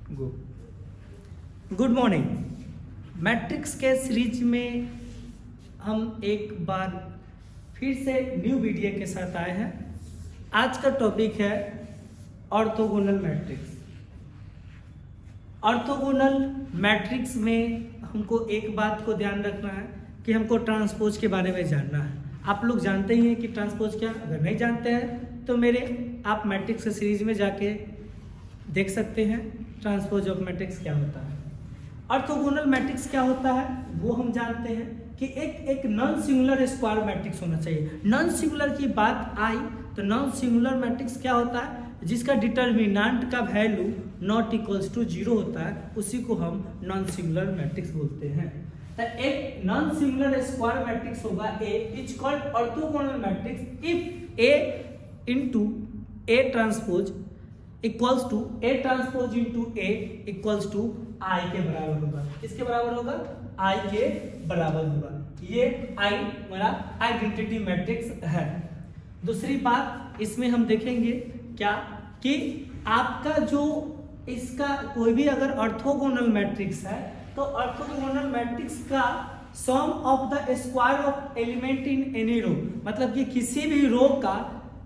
गो। Good morning. Matrix के series में हम एक बार फिर से न्यू वीडियो के साथ आए हैं। आज का टॉपिक है ऑर्थोगोनल मैट्रिक्स। ऑर्थोगोनल मैट्रिक्स में हमको एक बात को ध्यान रखना है कि हमको ट्रांसपोज के बारे में जानना है। आप लोग जानते ही हैं कि ट्रांसपोज क्या, अगर नहीं जानते हैं तो मेरे आप मैट्रिक्स सीरीज में जाके देख सकते हैं ट्रांसपोज ऑफ मैट्रिक्स क्या होता है। ऑर्थोगोनल मैट्रिक्स क्या होता है वो हम जानते हैं कि एक नॉन सिंगुलर स्क्वायर मैट्रिक्स होना चाहिए। नॉन सिंगुलर की बात आई तो नॉन सिंगुलर मैट्रिक्स क्या होता है, जिसका डिटर्मिनेंट का वैल्यू नॉट इक्वल्स टू 0 होता है, उसी को हम नॉन सिंगुलर मैट्रिक्स बोलते हैं। तो एक नॉन सिंगुलर स्क्वायर मैट्रिक्स होगा A is called orthogonal matrix if A into A transpose equals to A transpose into A equals to I के बराबर होगा। किसके बराबर होगा? I के बराबर होगा। ये I मेरा आइडेंटिटी मैट्रिक्स है। दूसरी बात इसमें हम देखेंगे क्या कि आपका जो इसका कोई भी अगर ऑर्थोगोनल मैट्रिक्स है तो ऑर्थोगोनल मैट्रिक्स का sum of the square of element in any row, मतलब कि किसी भी रो का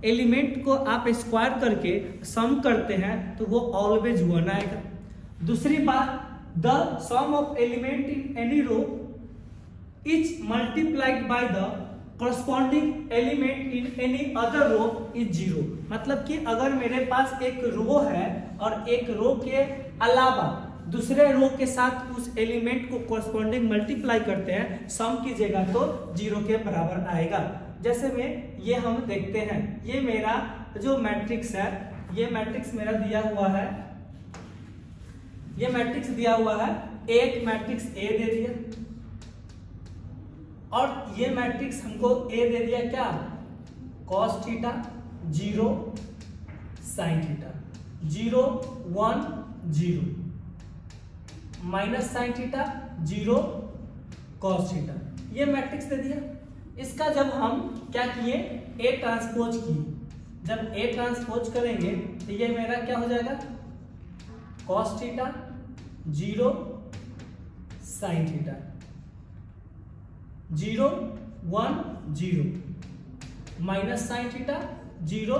एलिमेंट को आप स्क्वायर करके सम करते हैं तो वो ऑलवेज 1 आएगा। दूसरी बात, the sum of element in any row is multiplied by the corresponding element in any other row is 0, मतलब कि अगर मेरे पास एक रो है और एक रो के अलावा दूसरे रो के साथ उस एलिमेंट को corresponding मल्टीप्लाई करते हैं, सम कीजिएगा तो 0 के बराबर आएगा। जैसे में ये हम देखते हैं, ये मेरा जो मैट्रिक्स है, ये मैट्रिक्स मेरा दिया हुआ है, ये मैट्रिक्स दिया हुआ है, एक मैट्रिक्स A दे दिया और ये मैट्रिक्स हमको A दे दिया क्या, cos theta 0 sin theta 0 1 0 minus sine theta 0 cos theta, ये मैट्रिक्स दे दिया। इसका जब हम क्या किए, A ट्रांसपोज किए, जब A ट्रांसपोज करेंगे तो ये मेरा क्या हो जाएगा, cos theta 0 sin theta 0 1 0 minus sine theta 0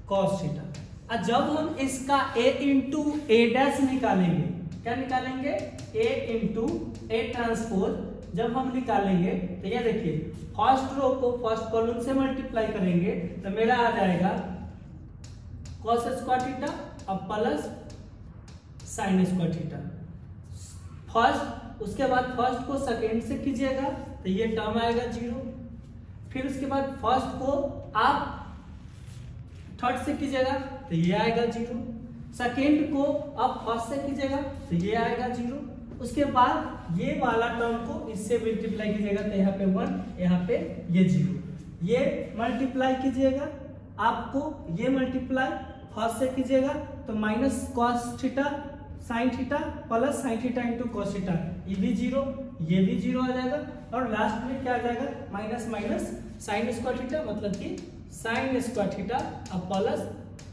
cos theta. और जब हम इसका A इंटू A डैश निकालेंगे, क्या निकालेंगे, A इंटू A ट्रांसपोज जब हम निकालेंगे तो ये देखिए, फर्स्ट रो को फर्स्ट कॉलम से मल्टीप्लाई करेंगे तो मेरा आ जाएगा cos स्क्वायर थीटा और plus sign square theta first, उसके बाद फर्स्ट को सेकेंड से कीजिएगा तो ये टर्म आएगा 0, फिर उसके बाद फर्स्ट को आप थर्ड से कीजिएगा तो ये आएगा 0, सेकेंड को आप फर्स्ट से कीजिएगा तो ये आएगा 0, उसके बाद ये वाला टर्म को इससे मल्टीप्लाई कीजिएगा तो यहाँ पे 1, यहाँ पे ये 0, ये मल्टीप्लाई कीजिएगा, आपको ये मल्टीप्लाई फर्स्ट से कीजिएगा तो minus cos theta sine theta plus sign theta into cos theta, ये भी 0, ये भी 0 आ जाएगा और लास्ट में क्या आ जाएगा, minus minus sine square theta, मतलब कि साइन स्क्वायर थीटा और प्लस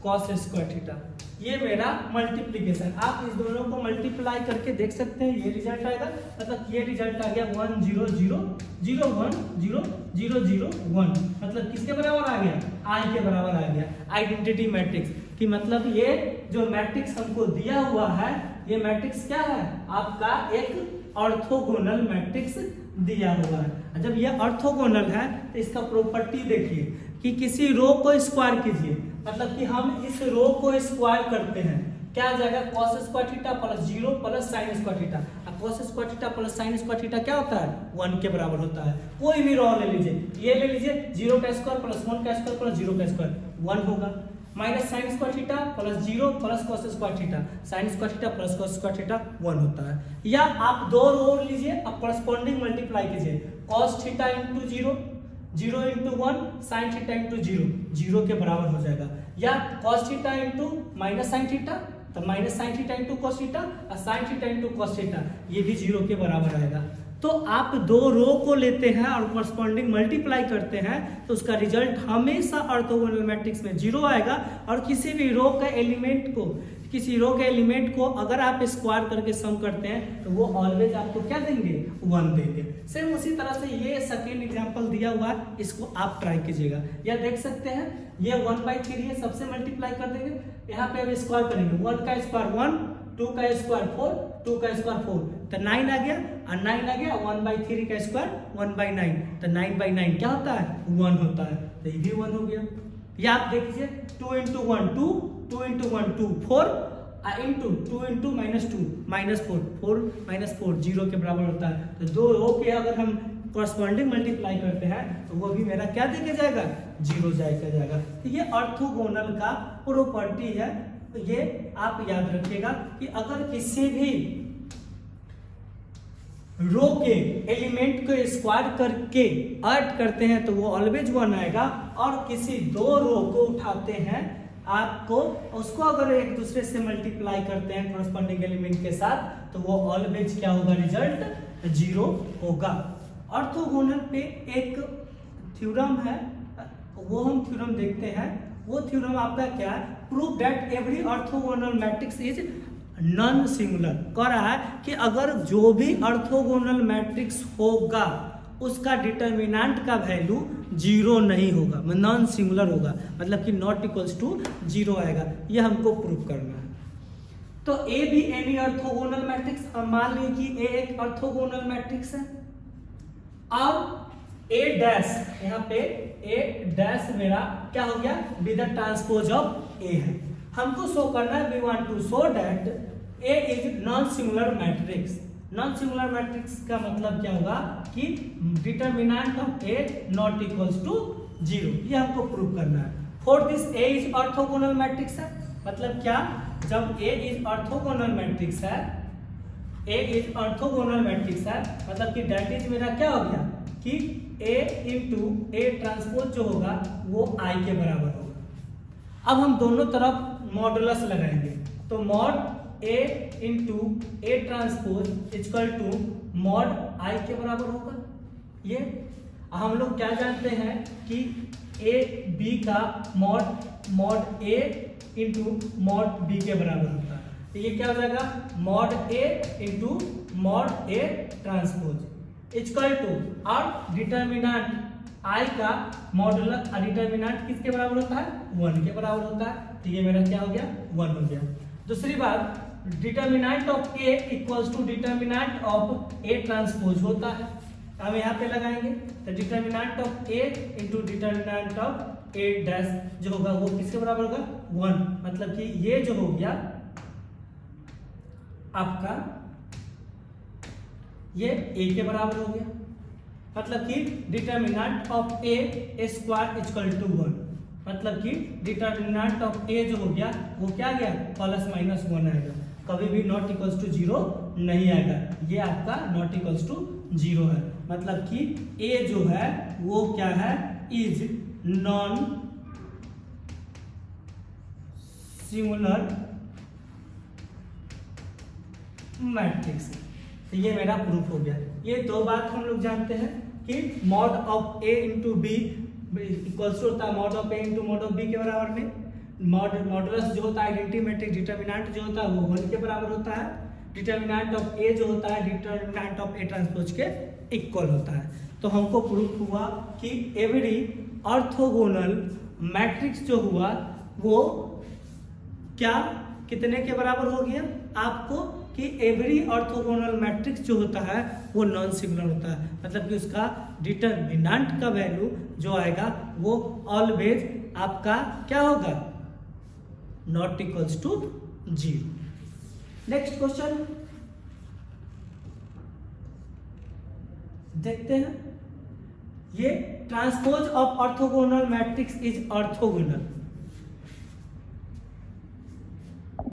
cos स्क्वायर थीटा। ये मेरा मल्टीप्लीकेशन, आप इस दोनों को मल्टीप्लाई करके देख सकते हैं, ये रिजल्ट आएगा, मतलब ये रिजल्ट आ गया 1 0 0 0 1 0 0 0 1, मतलब किसके बराबर आ गया, I के बराबर आ गया। आइडेंटिटी मैट्रिक्स कि मतलब ये जो मैट्रिक्स हमको दिया हुआ है, ये मैट्रिक्स क्या है, आपका एक ऑर्थोगोनल मैट्रिक्स दिया हुआ है। जब ये ऑर्थोगोनल है तो इसका प्रॉपर्टी देखिए कि किसी रो को स्क्वायर कीजिए, मतलब कि हम इस रो को स्क्वायर करते हैं, क्या आ जाएगा, cos square theta plus 0 plus sign square theta, cos square theta plus sign square theta क्या होता है, 1 के बराबर होता है। कोई भी रो ले लीजिए, ये ले लीजिए 0 का स्क्वायर प्लस 1 का स्क्वायर प्लस 0 का स्क्वायर 1 होगा, minus sine square theta plus 0 plus cos square theta sine square theta plus cos square theta 1 होता है। या आप दो रो लीजिए, अब करस्पॉन्डिंग मल्टीप्लाई कीजिए, cos theta into 0 0 into 1 sine theta into 0 0 के बराबर हो जाएगा, या cos theta into minus sine theta तो minus sine theta into cos theta और sine theta into cos theta, ये भी 0 के बराबर आएगा। तो आप दो रो को लेते हैं और कॉरस्पॉन्डिंग मल्टीप्लाई करते हैं तो उसका रिजल्ट हमेशा ऑर्थोगोनल मैट्रिक्स में 0 आएगा, और किसी भी रो का एलिमेंट को किसी रो के एलिमेंट को अगर आप स्क्वायर करके सम करते हैं तो वो ऑलवेज आपको क्या देंगे, 1 देंगे। सेम उसी तरह से ये सेकेंड एग्जांपल दिया हुआ है, इसको आप ट्राई कीजिएगा। या देख सकते हैं ये 1/3 है, सबसे मल्टीप्लाई कर देंगे, यहाँ पे अब स्क्वायर करेंगे, 1 का स्क्वायर 1, 2 का स्क्वायर 4, 2 का स्क्वायर 4, तो 9 आ गया, और 9 आ गया 1/3 का स्क्वायर 1/9, तो 9/9 क्या होता है, 1 होता है, तो ये भी 1 हो गया। या आप देखिए 2 × 1 2, 2 × 1 2 4, इंटू 2 × -2 -4, 4 - 4 0 के बराबर होता है। तो दो रो के अगर हम कॉरस्पॉन्डिंग मल्टीप्लाई करते हैं तो वो भी मेरा क्या देके जाएगा, 0 जाएगा। तो ये ऑर्थोगोनल का प्रॉपर्टी है। तो ये आप याद रखिएगा कि अगर किसी भी रो के एलिमेंट को स्क्वायर करके ऐड करते हैं तो वो ऑलवेज 1 आएगा, और किसी दो रो को उठाते हैं आपको, उसको अगर एक दूसरे से मल्टीप्लाई करते हैं कॉरस्पॉन्डिंग एलिमेंट के साथ तो वो ऑलवेज क्या होगा, रिजल्ट 0 होगा। ऑर्थोगोनल पे एक थ्योरम है, वो हम थ्योरम देखते हैं। वो थ्योरम आपका क्या है, prove that every orthogonal matrix is non singular. कह रहा है कि अगर जो भी ऑर्थोगोनल मैट्रिक्स होगा उसका डिटर्मिनेंट का वैल्यू 0 नहीं होगा, नॉन सिंगुलर होगा, मतलब कि नॉट इक्वल्स टू 0 आएगा। ये हमको प्रूव करना है। तो ए भी एनी ऑर्थोगोनल मैट्रिक्स, हम मान लीजिए कि ए एक ऑर्थोगोनल मैट्रिक्स है, और ए डैश, यहाँ पे ए डैश मेरा क्या हो गया, with the transpose of A है। हमको शो करना है, we want to show that A is non singular matrix. Non singular matrix का मतलब क्या होगा कि determinant of A not equals to 0, ये हमको प्रूव करना है। For this A is orthogonal matrix है, मतलब क्या, जब ए इज ऑर्थोगोनल मैट्रिक्स है, ए इज ऑर्थोगोनल मैट्रिक्स है, मतलब कि दैट इज मेरा क्या हो गया कि ए इंटू ए ट्रांसपोज जो होगा वो आई के बराबर होगा। अब हम दोनों तरफ मॉडुलस लगाएंगे, तो mod A into A transpose equal to mod I के बराबर होगा। ये हम लोग क्या जानते हैं कि ए बी का mod A into mod B के बराबर होता है। तो ये क्या हो जाएगा, mod A into mod A transpose equal to, और डिटर्मिनेंट आई का मॉडुलस डिटर्मिनेंट किसके बराबर होता है, 1 के बराबर होता है। तो ये मेरा क्या हो गया, 1 हो गया। दूसरी बात, determinant of A equals to determinant of A transpose होता है, हम यहाँ पे लगाएंगे। तो determinant of A into determinant of A dash जो होगा वो किसके बराबर होगा, 1, मतलब कि ये जो हो गया आपका ये ए के बराबर हो गया, मतलब कि determinant of A square equal to 1, मतलब कि डिटर्मिनेंट ऑफ ए जो हो गया वो क्या गया, +-1 आएगा, कभी भी नॉट इक्वल्स टू 0 नहीं आएगा। ये आपका नॉट इक्वल्स टू 0 है, मतलब कि ए जो है वो क्या है, इज नॉन सिंगुलर मैट्रिक्स। तो ये मेरा प्रूफ हो गया। ये दो बात हम लोग जानते हैं कि mod of A into B equals to होता है mod of A into mod of B के बराबर में। मॉडुलस जो होता है आइडेंटिटी मैट्रिक्स, डिटर्मिनेंट जो होता है वो 1 के बराबर होता है। डिटर्मिनेंट ऑफ ए जो होता है डिटर्मिनेंट ऑफ ए ट्रांसपोज के इक्वल होता है। तो हमको प्रूफ हुआ कि एवरी ऑर्थोगोनल मैट्रिक्स जो हुआ वो क्या कितने के बराबर हो गया आपको, कि एवरी ऑर्थोगोनल मैट्रिक्स जो होता है वो नॉन सिंगुलर होता है, मतलब कि उसका डिटर्मिनेंट का वैल्यू जो आएगा वो ऑलवेज आपका क्या होगा, not equals to 0। Next question देखते हैं। ये transpose of orthogonal matrix is orthogonal,